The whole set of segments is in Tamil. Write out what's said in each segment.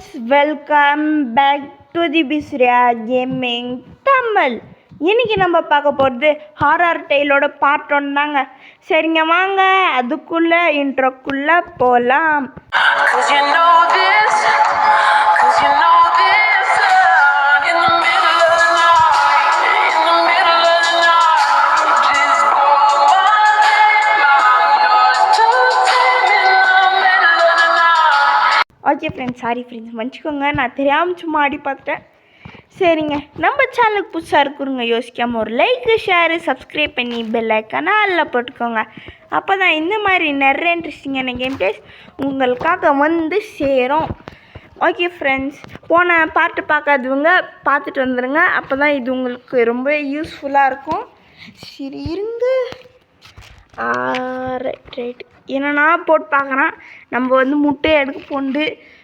Friends, welcome back to the பிஸ்ரியா கேமிங் தமிழ். இன்றைக்கி நம்ம பார்க்க போகிறது ஹாரர் டெய்லோட பார்ட் 1 தாங்க. சரிங்க, வாங்க அதுக்குள்ளே இன்ட்ரோக்குள்ளே போகலாம். ஓகே ஃப்ரெண்ட்ஸ், சாரி ஃப்ரெண்ட்ஸ், மன்னிச்சிக்கோங்க, நான் தெரியாமல் சும்மா ஆடி பார்த்துட்டேன். சரிங்க, நம்ம சேனலுக்கு புதுசாக இருக்குறங்க யோசிக்காமல் ஒரு லைக்கு, ஷேரு, சப்ஸ்கிரைப் பண்ணி பெல் ஐக்கானை அதில் போட்டுக்கோங்க. அப்போ தான் இந்த மாதிரி நிறைய இன்ட்ரெஸ்டிங்கான கேம் பிளேஸ் உங்களுக்காக வந்து சேரும். ஓகே ஃப்ரெண்ட்ஸ், போன பார்ட்டு பார்க்காதவங்க பார்த்துட்டு வந்துடுங்க. அப்போ தான் இது உங்களுக்கு ரொம்ப யூஸ்ஃபுல்லாக இருக்கும். சரி இருங்க. ரைட் என்னன்னா போட்டு பார்க்குறேன். நம்ம வந்து முட்டையை எடுக்க போண்டு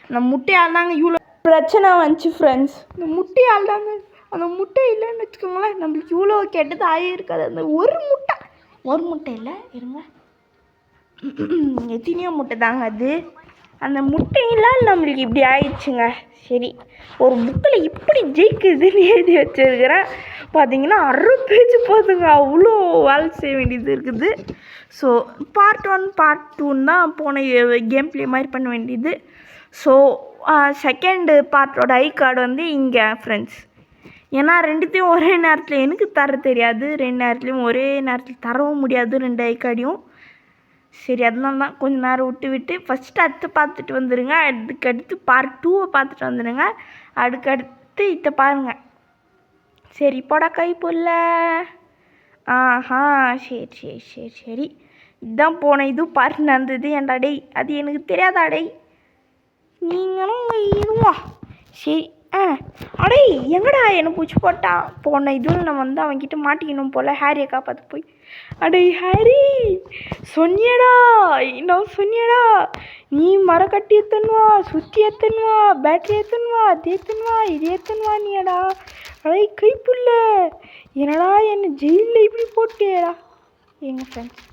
அந்த முட்டையால் தாங்க இவ்வளோ பிரச்சனை வந்துச்சு ஃப்ரெண்ட்ஸ். இந்த முட்டையால் தாங்க, அந்த முட்டை இல்லைன்னு வச்சுக்கோங்களேன், நம்மளுக்கு இவ்வளோ கெட்டது ஆகியிருக்காது. அந்த ஒரு முட்டை இல்லை, இருங்க, எத்தனையோ முட்டை தாங்க அது. அந்த முட்டையெல்லாம் நம்மளுக்கு இப்படி ஆயிடுச்சுங்க. சரி, ஒரு புக்கில் இப்படி ஜெயிக்குதுன்னு எழுதி வச்சுருக்கிறேன். பார்த்தீங்கன்னா 6 பேஜ் போதுங்க, அவ்வளோ வேலை செய்ய வேண்டியது இருக்குது. ஸோ பார்ட் 1 பார்ட் 2 தான் போன கேம் பிளே மாதிரி பண்ண வேண்டியது. ஸோ செகண்டு பார்ட்டோட ஐ கார்டு வந்து இங்கே ஃப்ரெண்ட்ஸ். ஏன்னா ரெண்டுத்தையும் ஒரே நேரத்தில் எனக்கு தர தெரியாது, 2 நேரத்துலையும் ஒரே நேரத்தில் தரவும் முடியாது 2 ஐ கார்டையும். சரி, அதனால தான் கொஞ்சம் நேரம் விட்டு ஃபஸ்ட்டு அடுத்து பார்த்துட்டு வந்துடுங்க. அதுக்கடுத்து பார்ட் 2 பார்த்துட்டு வந்துடுங்க. அதுக்கடுத்து இதை பாருங்கள். சரி போடா கை போடல. ஆஹா, சரி இதுதான் போன இது பார்ட் நடந்தது. ஏன்டா டேய், அது எனக்கு தெரியாதா டேய், நீங்களும் இதுவா? சரி அடே எங்கடா என்னை பூச்சி போட்டான். போன இதுவும் நான் வந்து அவன்கிட்ட மாட்டிக்கணும் போல். ஹேரியை காப்பாற்ற போய், அடே ஹேரி சொன்னியடா, நான் சொன்னியடா, நீ மரக்கட்டி ஏற்றணுவா, சுற்றி ஏற்றணுவா, பேட்டரி ஏற்றணுவா, அது ஏற்றணுவா, இது ஏற்றணுவா நீடா. அடே கைப்புள்ள, என்னடா என்னை ஜெயிலில் இப்படி போட்டியடா. எங்க ஃப்ரெண்ட்ஸ்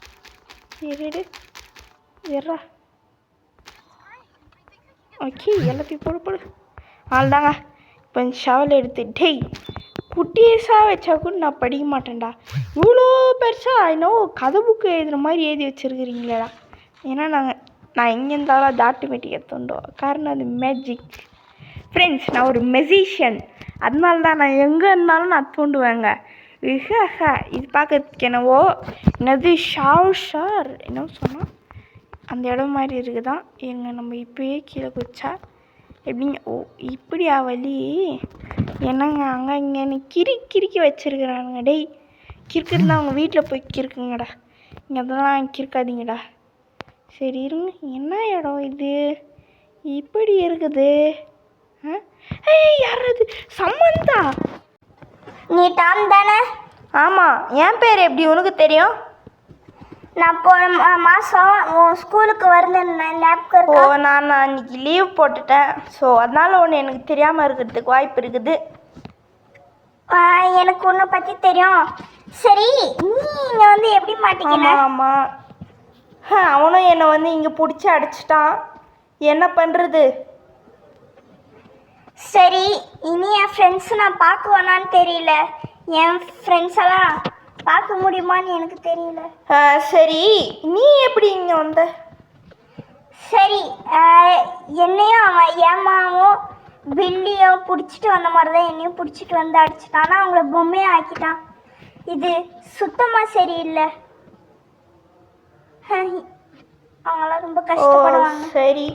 ஏறா. ஓகே, எல்லாத்தையும் போடு. ஆள்தாங்க. இப்போ ஷவல் எடுத்து, டேய் குட்டியஸாக வச்சா கூட நான் படிக்க மாட்டேன்டா. இவ்வளோ பெருசாக இன்னும் கதை புக்கு எழுதுகிற மாதிரி எழுதி வச்சுருக்கிறீங்களேடா. ஏன்னா நான் எங்கே இருந்தாலும் அது ஆட்டோமேட்டிக்காக தோண்டும். காரணம் அது மேஜிக் ஃப்ரெண்ட்ஸ். நான் ஒரு மெஜிஷியன், அதனால தான் நான் எங்கே இருந்தாலும் நான் தோண்டுவேங்க. இது பார்க்கறதுக்கு என்னது ஷார் என்ன சொன்னால் அந்த இடம் மாதிரி இருக்குதான். எங்க நம்ம இப்போயே கீழே குதிச்சா எப்படிங்க? ஓ இப்படியா வழி? என்னங்க அங்கே இங்கேன்னு கிறுக்கி வச்சுருக்குறானுங்க. டேய் கிறுக்குன்னா அவங்க வீட்டில் போய் கிறுக்குங்கடா, இங்கே அதெல்லாம் கிறுக்காதீங்கடா. சரி இருங்க, என்ன இடம் இது இப்படி இருக்குது? யாராவது சம்மந்தா? நீ டாம் தானே? ஆமாம். என் பேர் எப்படி உனக்கு தெரியும்? நான் போன மாதம் உன் ஸ்கூலுக்கு வரலன்னு ஞாபகம் இருக்கா? ஓ, நான் அன்றைக்கி லீவ் போட்டுட்டேன். ஸோ அதனால் ஒன்று எனக்கு தெரியாமல் இருக்கிறதுக்கு வாய்ப்பு இருக்குது. எனக்கு ஒன்றை பற்றி தெரியும். சரி, நீ இங்கே வந்து எப்படி மாட்டிக்கின? ஆமாம், அவனும் என்னை வந்து இங்கே பிடிச்சி அடிச்சிட்டான். என்ன பண்ணுறது? சரி, இனி என் ஃப்ரெண்ட்ஸ் நான் பார்க்குவேனான்னு தெரியல. என் ஃப்ரெண்ட்ஸ் எல்லாம் பார்க்க முடியுமான்னு எனக்கு தெரியல. சரி, நீ எப்படி இங்கே வந்த? சரி, என்னையும் அவன் ஏமாவும் பில்லியும் பிடிச்சிட்டு வந்த மாதிரி தான் என்னையும் பிடிச்சிட்டு வந்து அடிச்சிட்டான். ஆனால் அவங்கள பொம்மையை ஆக்கிட்டான். இது சுத்தமாக சரியில்லை. அவங்களாம் ரொம்ப கஷ்டப்படுவாங்க. சரி,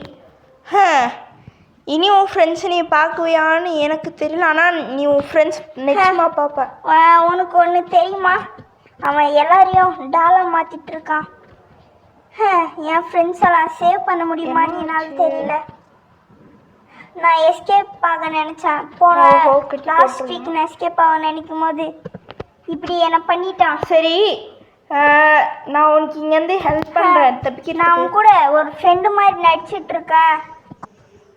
இனி உன் ஃப்ரெண்ட்ஸ் நீ பார்க்குவியான்னு எனக்கு தெரியல. ஆனால் நீ உன் ஃப்ரெண்ட்ஸ் நிச்சயமாக பார்ப்ப. உனக்கு ஒன்று தெரியுமா? அவன் எல்லாரையும் டாலாக மாற்றிட்டு இருக்கான். என் ஃப்ரெண்ட்ஸ் எல்லாம் சேவ் பண்ண முடியுமான்னு என்னால் தெரியல. நான் எஸ்கேப் ஆக நினச்சேன். போன லாஸ்ட் வீக் நான் எஸ்கேப் ஆக நினைக்கும் போது இப்படி என்னை பண்ணிட்டான். சரி, நான் உனக்கு இங்கேருந்து ஹெல்ப் பண்ணுறேன். தப்பிக்க நான் அவன் கூட ஒரு ஃப்ரெண்டு மாதிரி நடிச்சிட்டு இருக்கேன்.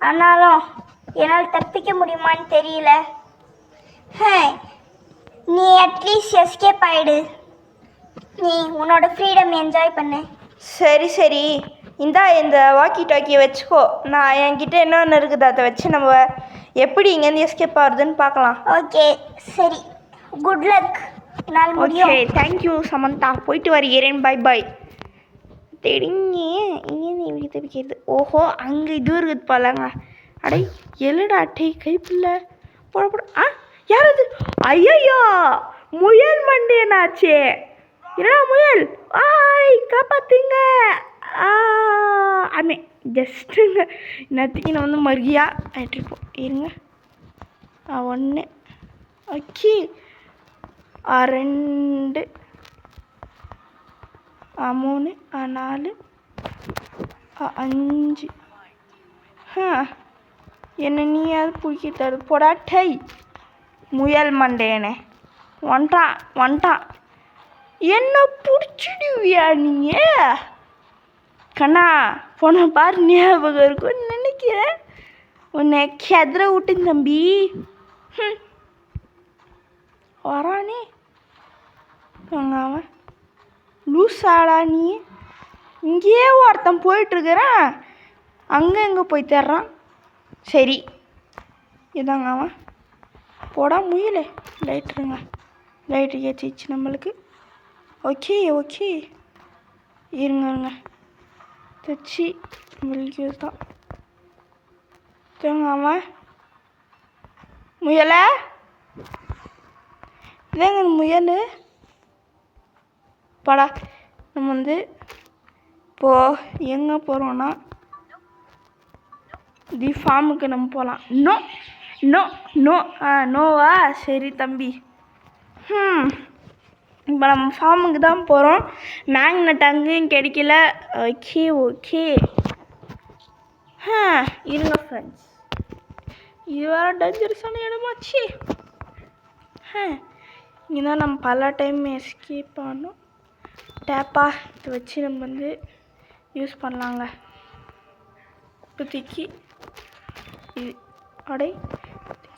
ஆனாலும் என்னால் தப்பிக்க முடியுமான்னு தெரியல. நீ அட்லீஸ்ட் எஸ்கேப் ஆகிடு. நீ உன்னோட ஃப்ரீடம் என்ஜாய் பண்ணு. சரி இந்த வாக்கி டாக்கியை வச்சுக்கோ. நான் என்கிட்ட என்னென்ன இருக்குது அதை வச்சு நம்ம எப்படி இங்கேருந்து எஸ்கேப் ஆகுதுன்னு பார்க்கலாம். ஓகே சரி, குட் லக். நான் முடியும். ஓகே தேங்க்யூ சமந்தா, போயிட்டு வருகிறேன். Bye bye. தெரிங்க இங்கேருந்து இப்படி தப்பிக்கிறது. ஓஹோ அங்கே இது இருக்குது போலங்க. அடை எழுடா அட்டை கைப்பில்ல போட போட. யார் அது? ஐயோ முயல் மண்டியனாச்சே. என்னடா முயல்? காப்பாத்துங்க. ஆமே ஜஸ்ட்டுங்க இன்னத்துக்கு நான் வந்து மருகியா ஆகிட்டுருப்போம். இருங்க 1 ஓகே 2 3 4 5 என்ன நீயாவது பிடிக்க தரு போடா டை முயல் மண்டேனே. வந்துட்டான். என்ன பிடிச்சிடுவியா நீ? கண்ணா போன பாரு ஞாபகம் இருக்கும்னு நினைக்கிறேன். உன்னை கெதற விட்டுங்க தம்பி. வரானே அவன் லூஸாடா நீ. இங்கேயே ஒருத்தன் போயிட்டுருக்குறான், அங்கே எங்கே போய் தர்றான். சரி இதாங்க அவன். போடா முயலே. லைட்டுருங்க, லைட்டு ஏற்றிச்சு நம்மளுக்கு. ஓகே இருங்க தச்சு நம்மளுக்கு தான் தேங்க அவன். முயலை இதாங்க முயல். படா நம்ம வந்து இப்போது எங்கே போகிறோன்னா தி ஃபார்முக்கு நம்ம போகலாம். நோவா? சரி தம்பி. இப்போ நம்ம ஃபார்முக்கு தான் போகிறோம். மேக்னெட் அங்கேயும் கிடைக்கல. ஓகே இருங்க ஃப்ரெண்ட்ஸ், இது வேறு டேஞ்சரஸான இடமாச்சு. இங்கே தான் நம்ம பல டைம் எஸ்கேப் ஆனோம். டேப்பா இதை வச்சு நம்ம வந்து யூஸ் பண்ணலாங்க. இப்போதைக்கு இது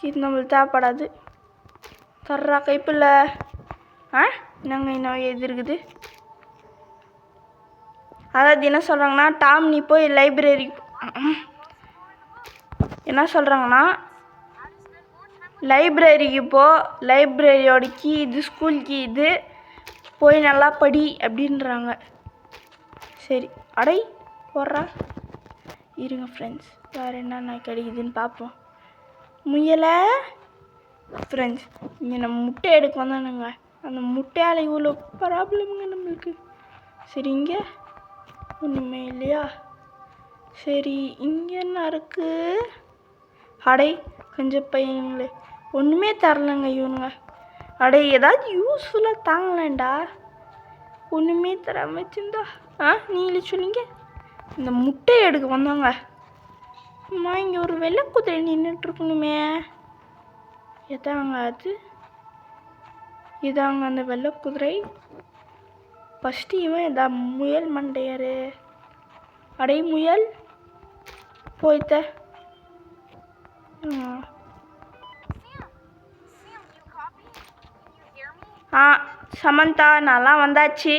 இது நம்மளுக்கு தேவைப்படாது. தர்றா கைப்பில்ல. என்னங்க இன்னும் எது இருக்குது? அதாவது என்ன சொல்கிறாங்கன்னா, டாம் நீ போய் லைப்ரரி என்ன சொல்கிறாங்கன்னா லைப்ரரிக்கு போ, லைப்ரரியோட கீ இது, ஸ்கூல் கீ இது, போய் நல்லா படி அப்படின்றாங்க. சரி போடுறா. இருங்க ஃப்ரெண்ட்ஸ், வேறு என்னென்ன கிடைக்குதுன்னு பார்ப்போம். முயலை ஃப்ரெண்ட்ஸ் இங்கே நம்ம முட்டை எடுக்க வந்தானுங்க. அந்த முட்டையால் இவ்வளோ ப்ராப்ளமுங்க நம்மளுக்கு. சரி இங்கே ஒன்றுமே இல்லையா? சரி இங்கே என்ன இருக்குது? கொஞ்சம் பையங்களே ஒன்றுமே தரலைங்க இவனுங்க. ஏதாவது யூஸ்ஃபுல்லாக தாங்கலேண்டா. ஒன்றுமே தராமல் வச்சுருந்தா நீங்களே சொல்லிங்க. இந்த முட்டையை எடுக்க வந்தாங்க. அம்மா இங்கே ஒரு வெள்ளை குதிரை நின்றுட்டுருக்கணுமே. அது? இதாங்க அந்த வெள்ளை குதிரை. ஃபஸ்ட்டு இவன் இதா முயல் மண்டையாரு. முயல் போய்த்த. சமந்தா நான்லாம் வந்தாச்சு.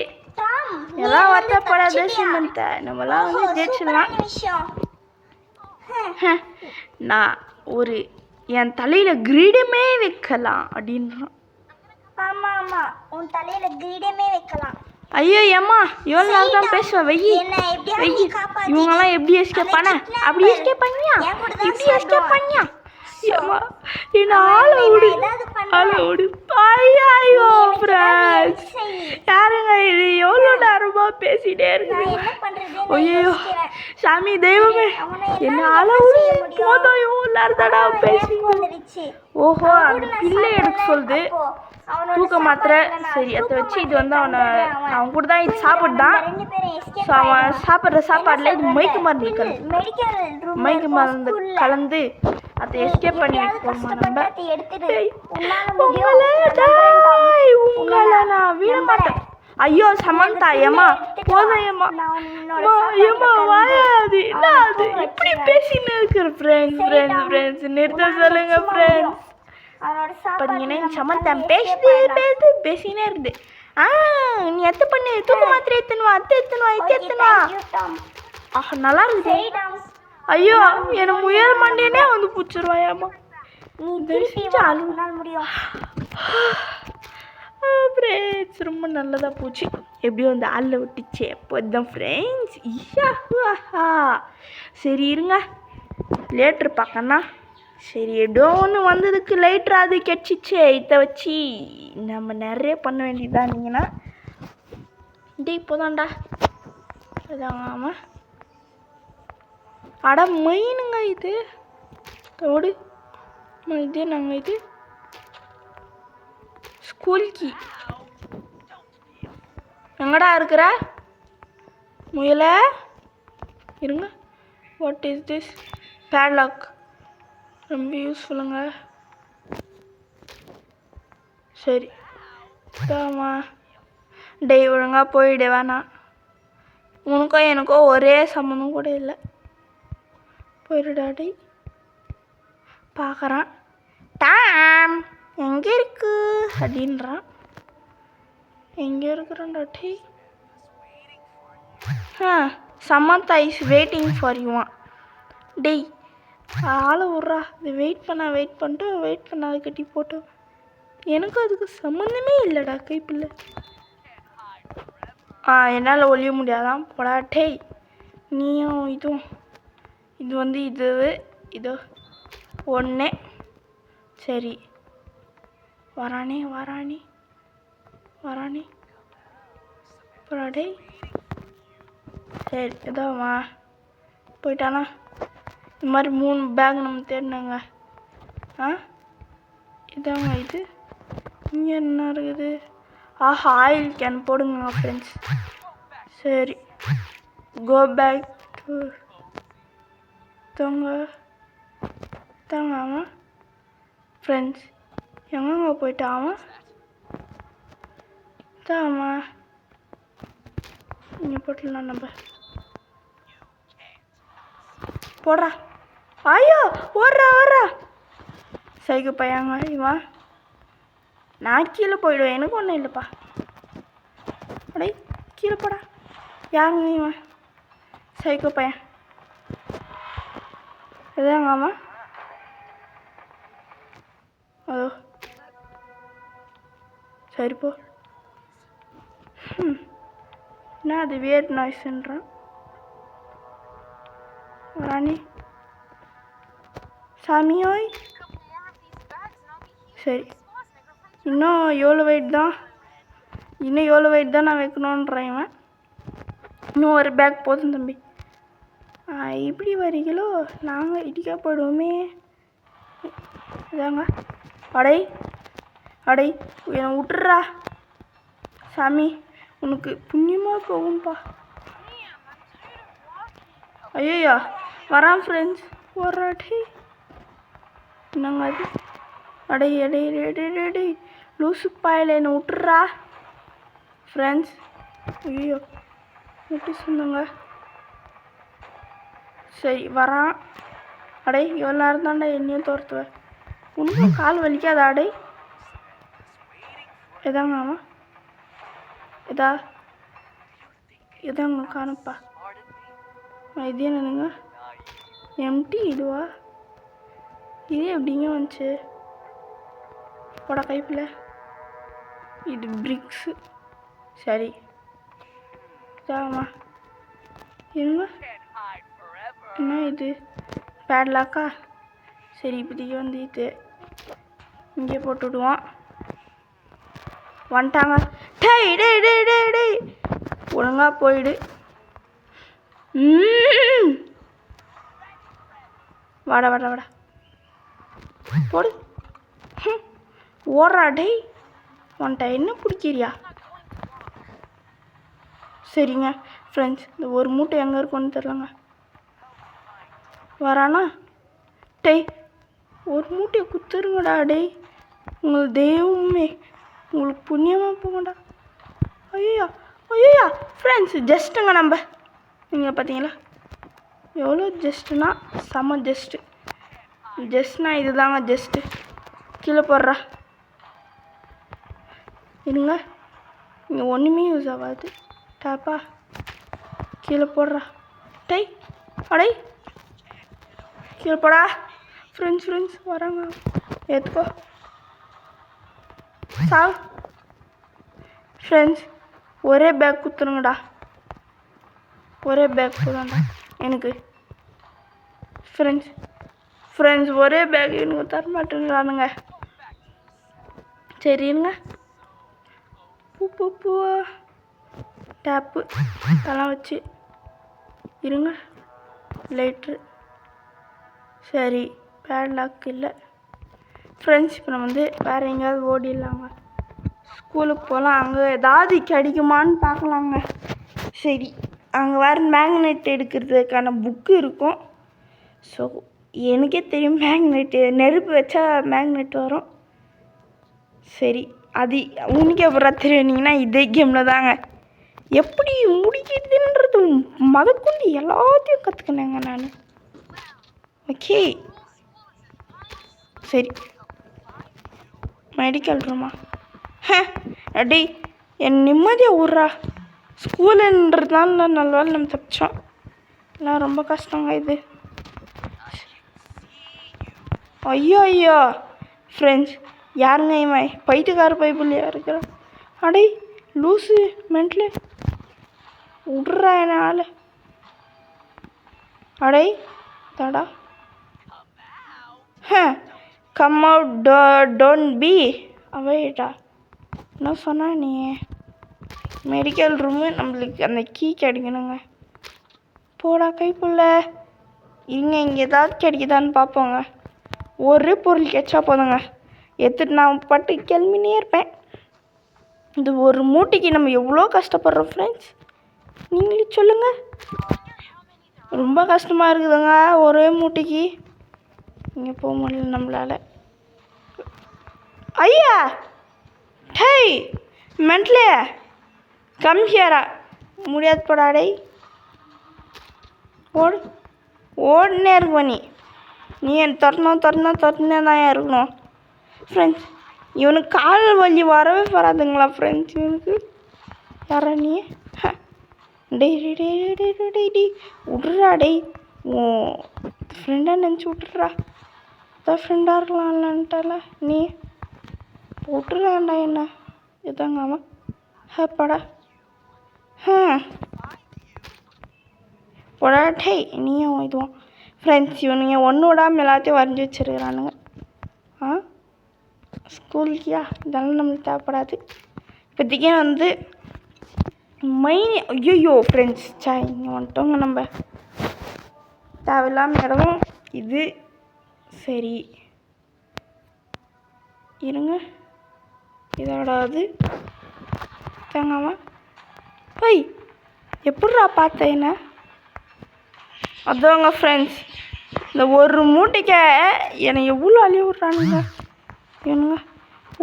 எல்லாம் வருத்தப்படாத சமந்தா, நம்மலாம் வந்து ஜெயிச்சிடலாம். நான் என் தலையில் கிரீடமே வைக்கலாம் அப்படின்றான். ஆமாம் உன் தலையில் கிரீடமே வைக்கலாம். ஐயோ ஏம்மா எவ்வளோ நாள் தான் பேசுவேன். வெயி இவங்கெல்லாம் எப்படி எஸ்கேப் பண்ண? அப்படி எஸ்கேப் பண்ணியா? இப்படி எஸ்கேப் பண்ணியா? ஏம்மா என்ன ஆளோடு ஐயோ ஃப்ரெண்ட்ஸ் யாருங்க இது? எவ்வளோ நேரமாக பேசிகிட்டே இருக்குது. ஐயோ சாமி தெய்வமே என்ன ஆளோடு போதும். எவ்வளோ நேரம் தடா பேசி. ஓஹோ அந்த பிள்ளை எடுக்க சொல்லுது தூக்க மாத்திரை. சரி அதை வச்சு இது வந்து அவன் கூட தான் இது சாப்பிட்தான். ஸோ அவன் சாப்பிட்ற சாப்பாடில் இது மயக்க மருந்து கலந்து அதை எஸ்கேப் பண்ணி வைப்போம்மா நம்ம. உங்களை நான் விட மாட்டேன். ஐயோ சமந்தா ஏம்மா போதும் ஏம்மா வாயாது. என்ன அது இப்படி பேசின்னு இருக்கிற? ஃப்ரெண்ட்ஸ் நிறுத்த சொல்லுங்க ஃப்ரெண்ட்ஸ். பார்த்தீங்கன்னா சமந்தா பேசினே இருந்து. நீ எத்த பண்ணு தூக்க மாத்திரை எத்தனுவா இது எத்தனுவா. நல்லா இருக்குது. சரிடா, ஐயோ எனக்கு முயல் மண்டியனே வந்து பிடிச்சிருவாயாம்மா. நீ திருப்பி வா, உன்னால் முடியும். ஃப்ரெண்ட்ஸ் ரொம்ப நல்லதாக போச்சு. எப்படியோ அந்த ஆளில் விட்டுச்சு. எப்போதான் ஃப்ரெண்ட்ஸ். சரி இருங்க, லேட்ரு பார்க்கண்ணா. சரி ஏதோ ஒன்று வந்ததுக்கு லைட்ரு அது கெச்சிச்சே. இதை வச்சு நம்ம நிறைய பண்ண வேண்டியதுதான். நீங்கன்னா இப்போதான்டா இதாங்க. ஆமாம், அட மெயினுங்க இது. தோடு இது நாங்கள் இது ஸ்கூல் கீ எங்கடா இருக்கிற முயல? இருங்க. What is this? பேட்லாக் ரொம்ப யூஸ்ஃபுல்லுங்க. சரி தாமா டேய் ஒழுங்கா போயிடு. வேணாம், உனக்கும் எனக்கும் ஒரே சம்மந்தம் கூட இல்லை. போயிடுடா டேய். பார்க்குறான் டாம் எங்கே இருக்கு அப்படின்றான். எங்கே இருக்கிறான்டா டேய்? Samantha is waiting for you. டேய் ஆளை விட்றா. இது வெயிட் பண்ணாத கட்டி போட்டு. எனக்கு அதுக்கு சம்மந்தமே இல்லைடா கைப்பிள்ளை. என்னால் ஒழிய முடியாதான் போடா டேய். நீயும் இதுவும் இது வந்து இது ஒன்று. சரி வரானே போடா டேய். சரி இதாம்மா போயிட்டானா? இந்த மாதிரி 3 பேக் நம்ம தேடினாங்க. இதாங்க இது. இங்கே என்ன இருக்குது? ஆயில் கேன் போடுங்க ஃப்ரெண்ட்ஸ். சரி கோ பேக் டு தாங்க அவன் ஃப்ரெண்ட்ஸ். எங்கங்க போயிட்டான் அவன்? தாமா இங்கே போட்டுடலாம் நம்ம. போடுறா. ஐயோ ஓடுறா. சைக்கு பையங்க இவன். நான் கீழே போயிடுவேன், எனக்கு ஒன்றும் இல்லைப்பா. அடே கீழே போடா. யாருங்க இவன்? சைக்கோ பையன். எதாங்க அவன்? அதோ சரி போ. என்ன அது வியர்ட் நாய்ஸ்ன்றான். ராணி சாமியோய். சரி இன்னும் எவ்வளோ வெயிட் தான் நான் வைக்கணுன்றேன் இவன். இன்னும் ஒரு பேக் போதும் தம்பி. இப்படி வரீங்களோ, நாங்கள் இடிக்கா போயிடுவோமே. இதாங்க. அடை என்னை விட்டுறா சாமி, உனக்கு புண்ணியமாக போகும்பா. ஐயோ வரான் ஃப்ரெண்ட்ஸ். ஒரு அடை என்னங்க அது? அடை லூசு பாயில் என்னை விட்டுறா ஃப்ரெண்ட்ஸ். ஐயோ விட்டு சொன்னாங்க. சரி வரான். அடை எவ்வளோ நேரம் தாண்டா என்னையும் துரத்துவேன். உனக்கும் கால் வலிக்காதா அடை? எதாங்க ஆமாம் எதாங்க காணப்பா. இது என்னதுங்க? எம்டி இதுவா? இது எப்படிங்க வந்துச்சு? போடா கைப்பில். இது பிரிக்ஸு. சரி இதாமா இருங்க. என்ன இது? பேட்லாக்கா? சரி இப்போதைக்கு வந்து இது இங்கே போட்டு விடுவான். வந்துட்டாங்க. டேய் ஒழுங்கா போயிடு. வாடா போடு. ஓடுறா டேய். உன்ட்ட என்ன பிடிக்கிறியா? சரிங்க ஃப்ரெண்ட்ஸ், இந்த ஒரு மூட்டை எங்கே இருக்குன்னு தெரிலங்க. வரானா? டேய் ஒரு மூட்டையை குத்துருங்கடா டேய். உங்களுக்கு தெய்வமே, உங்களுக்கு புண்ணியமாக போங்கடா. ஐயா ஃப்ரெண்ட்ஸ் ஜஸ்ட்டுங்க நம்ம. நீங்கள் பார்த்தீங்களா எவ்வளோ ஜஸ்ட்டுனா செம்ம ஜஸ்ட்னா இது தாங்க ஜஸ்ட்டு. கீழே போடுறா. இருங்க, இங்கே ஒன்றுமே யூஸ் ஆகாது. டாப்பா கீழே போடுறா. டேய் அடே கீழே போடா. ஃப்ரெண்ட்ஸ் வராங்க. ஏற்றுக்கோ. சாவு. ஃப்ரெண்ட்ஸ் ஒரே பேக் குத்துருங்கடா. ஒரே பேக் கொடுங்கடா எனக்கு. ஃப்ரெண்ட்ஸ் ஒரே பேக் எனக்கு தர மாட்டேங்கிறானுங்க. சரி இருங்க. பூ டேப்பு அதெல்லாம் வச்சு இருங்க. லைட்ரு சரி. பேட்லாக் இல்லை. ஃப்ரெண்ட்ஸ் இப்போ நம்ம வந்து வேறு எங்கேயாவது ஓடிடலாங்க. ஸ்கூலுக்கு போகலாம். அங்கே ஏதாவது கிடைக்குமான்னு பார்க்கலாங்க. சரி அங்கே வேறு மேக்னெட் எடுக்கிறதுக்கான புக்கு இருக்கும். ஸோ எனக்கே தெரியும் மேக்னெட்டு நெருப்பு வச்சா மேக்னெட் வரும். சரி அது உனக்கு அப்புறம் தெரியுனீங்கன்னா இதே கேமில் தாங்க எப்படி முடிக்கிறதுன்றது முதற்கொண்டு எல்லாத்தையும் கற்றுக்கினேங்க நான். ஓகே சரி. மெடிக்கல் ரூமா அடி என் நிம்மதியாக விட்றா. ஸ்கூலுன்றதுனால நல்ல வேலை நம்ம தப்பிச்சோம். எல்லாம் ரொம்ப கஷ்டங்க இது. ஐயோ ஃப்ரெண்ட்ஸ் யாருங்க இவன் பைத்தியக்கார பைபிள்லையா இருக்கிறான்? அடே லூஸு மென்ட்லு விட்றா என்னால். அடே தடா கம் அவுட் டோன்ட் பி அவைடா. என்ன சொன்னா நீ? மெடிக்கல் ரூமு நம்மளுக்கு அந்த கீ கிடைக்கணுங்க. போடா கைப்புள்ள. இங்கே ஏதாவது கிடைக்குதான்னு பார்ப்போங்க. ஒரு பொருள் கிடைச்சா போதுங்க எடுத்துட்டு நான் பட்டு கிளம்பினே இருப்பேன். இந்த ஒரு மூட்டைக்கு நம்ம எவ்வளோ கஷ்டப்படுறோம் ஃப்ரெண்ட்ஸ், நீங்களே சொல்லுங்கள். ரொம்ப கஷ்டமாக இருக்குதுங்க ஒரே மூட்டைக்கு. இங்கே போக முடியல நம்மளால். ஐயா டேய் மென்ட்லே கம் ஹியரா. முடியாது போடாடே. ஓடுனே இருக்கும் நீ என் தரணும் தான் இருக்கணும். ஃப்ரெண்ட்ஸ் இவனுக்கு கால் வலி வரவே வராதுங்களா ஃப்ரெண்ட்ஸ்? இவனுக்கு யாரா நீ? டே விட்றா டே. ஓ ஃப்ரெண்டாக நினச்சி விட்டுறா. அதான் ஃப்ரெண்டாக இருக்கலாம்லான்ட்டால நீ விட்டுறாண்டா என்ன இதாங்க அவன். படா போடா டே நீயும் இதுவும். ஃப்ரெண்ட்ஸ் இவனுங்க ஒன்று விடாமல் எல்லாத்தையும் வரைஞ்சி வச்சுருக்கிறானுங்க. ஸ்கூலுக்கியா இதெல்லாம் நம்மளுக்கு தேவைப்படாது இப்போதைக்கே வந்து ஐயோ ஃப்ரெண்ட்ஸ் இங்கே வந்துட்டோங்க நம்ம. தேவையில்லாமல் இடம் இது. சரி இருங்க இதோடாது தேங்காமா. போய் எப்பட்றா பார்த்தேன் என்ன? அதாங்க ஃப்ரெண்ட்ஸ் இந்த ஒரு மூட்டைக்க என்னை எவ்வளோ அழிய விட்றானுங்க இவனுங்க.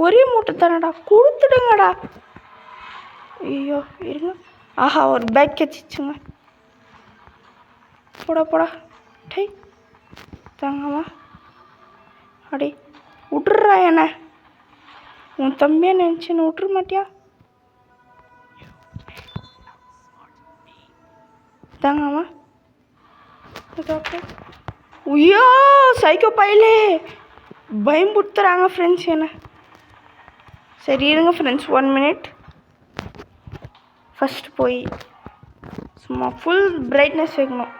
ஒரே மூட்டை தானடா கொடுத்துடுங்கடா. ஐயோ இருங்க. ஆஹா ஒரு பேக் கச்சிச்சுங்க. போடா டே தாங்கம்மா. அடே விட்றா என்ன உன் தம்பியை நினச்சின்னு விட்ற மாட்டியா? தாங்கம்மா. ஐயோ சைக்கோ பையலே பயம்படுத்துகிறாங்க ஃப்ரெண்ட்ஸ் என்ன. சரி இருங்க ஃப்ரெண்ட்ஸ் 1 minute. ஃபஸ்ட்டு போய் சும்மா ஃபுல் பிரைட்னஸ் வைக்கணும்.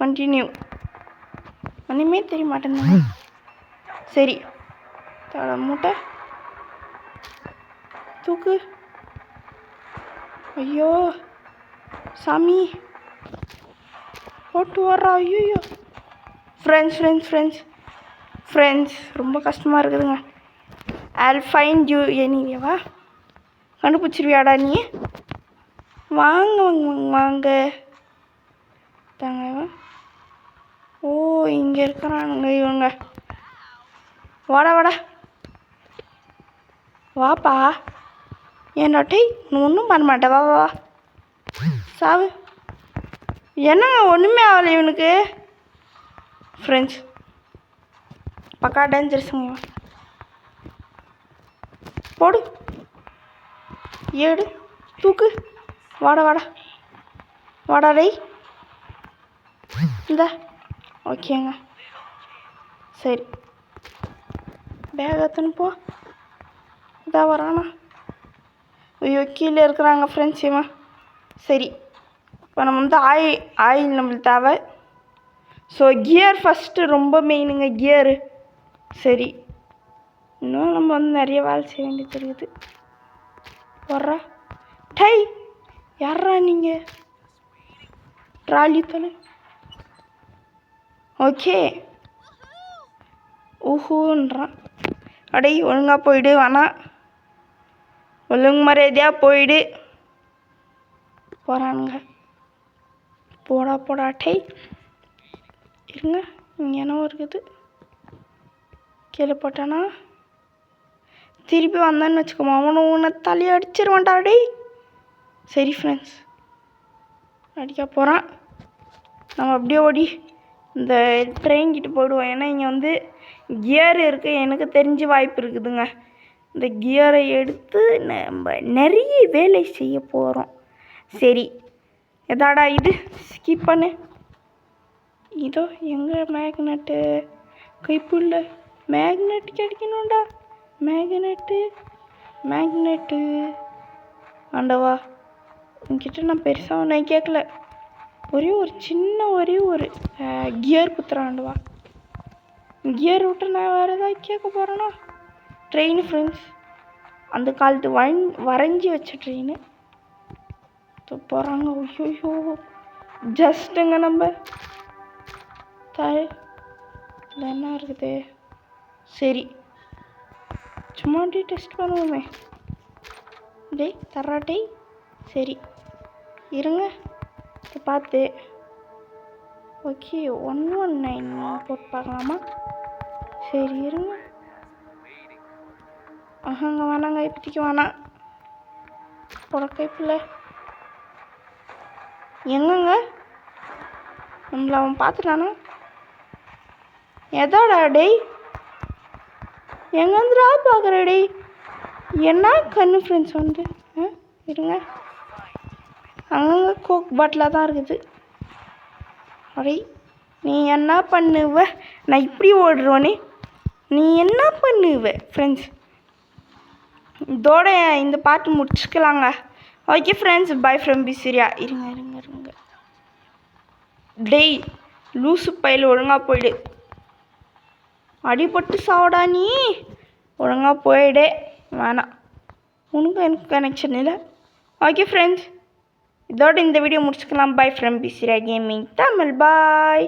கண்டினியூ ஒன்றுமே தெரிய மாட்டேங்குது. சரி தட மூட்டை தூக்கு. ஐயோ சாமி போட்டு வர்றா. ஐயோ ஃப்ரெண்ட்ஸ் ரொம்ப கஷ்டமாக இருக்குதுங்க. I'll find you anyway. கண்டுபிடிச்சிருவியாடா நீ? வாங்க தாங்க. ஓ இங்கே இருக்கிறானுங்க இவங்க. வாடா வாப்பா. என்னட்டை நீ ஒன்றும் பண்ண மாட்டேன். வா சாவு. என்னங்க ஒன்றுமே ஆகலை இவனுக்கு. ஃப்ரெண்ட்ஸ் பக்கா டேஞ்சரஸுங்க. போடு ஏடு தூக்கு. வாடா டேய் இந்த ஓகேங்க சரி பேக் எடுத்துன்னு போ இதான் வரானா ஐயோ கீழே இருக்கிறாங்க ஃப்ரெண்ட்ஸ் இவன் சரி இப்போ நம்ம வந்து ஆயில் நம்மளுக்கு தேவை ஸோ கியர் ஃபஸ்ட்டு ரொம்ப மெயினுங்க கியரு சரி இன்னும் நம்ம வந்து நிறைய வேலை செய்ய வேண்டியது இருக்குது வர்றா டை யாரா நீங்கள் ட்ராலி தொலை ஓகே ஊஹூன்றான் அடே ஒழுங்காக போயிடு வேணாம் ஒழுங்கு மரியாதையாக போயிடு போகிறானுங்க போடா டை இருங்க இங்கே என்ன இருக்குது கீழே போட்டானா திருப்பி வந்தான்னு வச்சுக்கோமா அவனும் உன்னை தலையை அடிச்சிருவான்டா டேய் சரி ஃப்ரெண்ட்ஸ் அடிக்க போகிறான் நம்ம அப்படியே ஓடி இந்த ட்ரெயின் கிட்ட போயிடுவோம் ஏன்னா இங்கே வந்து கியர் இருக்குது எனக்கு தெரிஞ்ச வாய்ப்பு இருக்குதுங்க இந்த கியரை எடுத்து நம்ம நிறைய வேலை செய்ய போகிறோம் சரி எதாடா இது ஸ்கிப் பண்ணு இதோ எங்கே மேக்னெட்டு கைப்புள்ள மேக்னெட் கிடைக்கணும்டா மேக்னெட்டு ஆண்டவா உங்ககிட்ட நான் பெருசாக ஒன்று கேட்கல ஒரே ஒரு கியர் குத்துறாண்டவா கியர் விட்டு நான் வேறு ஏதாவது கேட்க போகிறேன்னா ட்ரெயின் ஃப்ரெண்ட்ஸ் அந்த காலத்து வரைஞ்சி வச்ச ட்ரெயின் போகிறாங்க ஐயோ ஜஸ்ட்டுங்க நம்ம இதில் என்ன இருக்குது சரி சும்மா அப்படியே டெஸ்ட் பண்ணுவோமே டேய் தர்றாட்டே சரி இருங்க இதை பார்த்து ஓகே 119 போட்டு பார்க்கலாமா சரி இருங்க ஆஹாங்க வேணாங்க இப்போதைக்கு வேணாம் கைப்பில் எங்கங்க நம்மள அவன் பார்த்துட்டானா எதாடா டேய் எங்கேருந்துடா பார்க்குற டேய் என்ன கண்ணு ஃப்ரெண்ட்ஸ் வந்து இருங்க அங்கங்கே கோக் பாட்டிலாக தான் இருக்குது அடே நீ என்ன பண்ணுவ நான் இப்படி ஓடுறோனே நீ என்ன பண்ணுவ ஃப்ரெண்ட்ஸ் இதோட இந்த பாட்டு முடிச்சுக்கலாங்க ஓகே ஃப்ரெண்ட்ஸ் பை ஃப்ரம் பிசிரியா இருங்க டேய் லூசு பையில் ஒழுங்காக போயிடு அடிபட்டு சாவடா நீ ஒழுங்காக போயிடு வேணாம் உனக்கு எனக்கு கனெக்ஷன் இல்லை ஓகே ஃப்ரெண்ட்ஸ் இதோட இந்த வீடியோ முடிச்சுக்கலாம் பை ஃப்ரம் பிசிரியா கேமிங் தமிழ் பாய்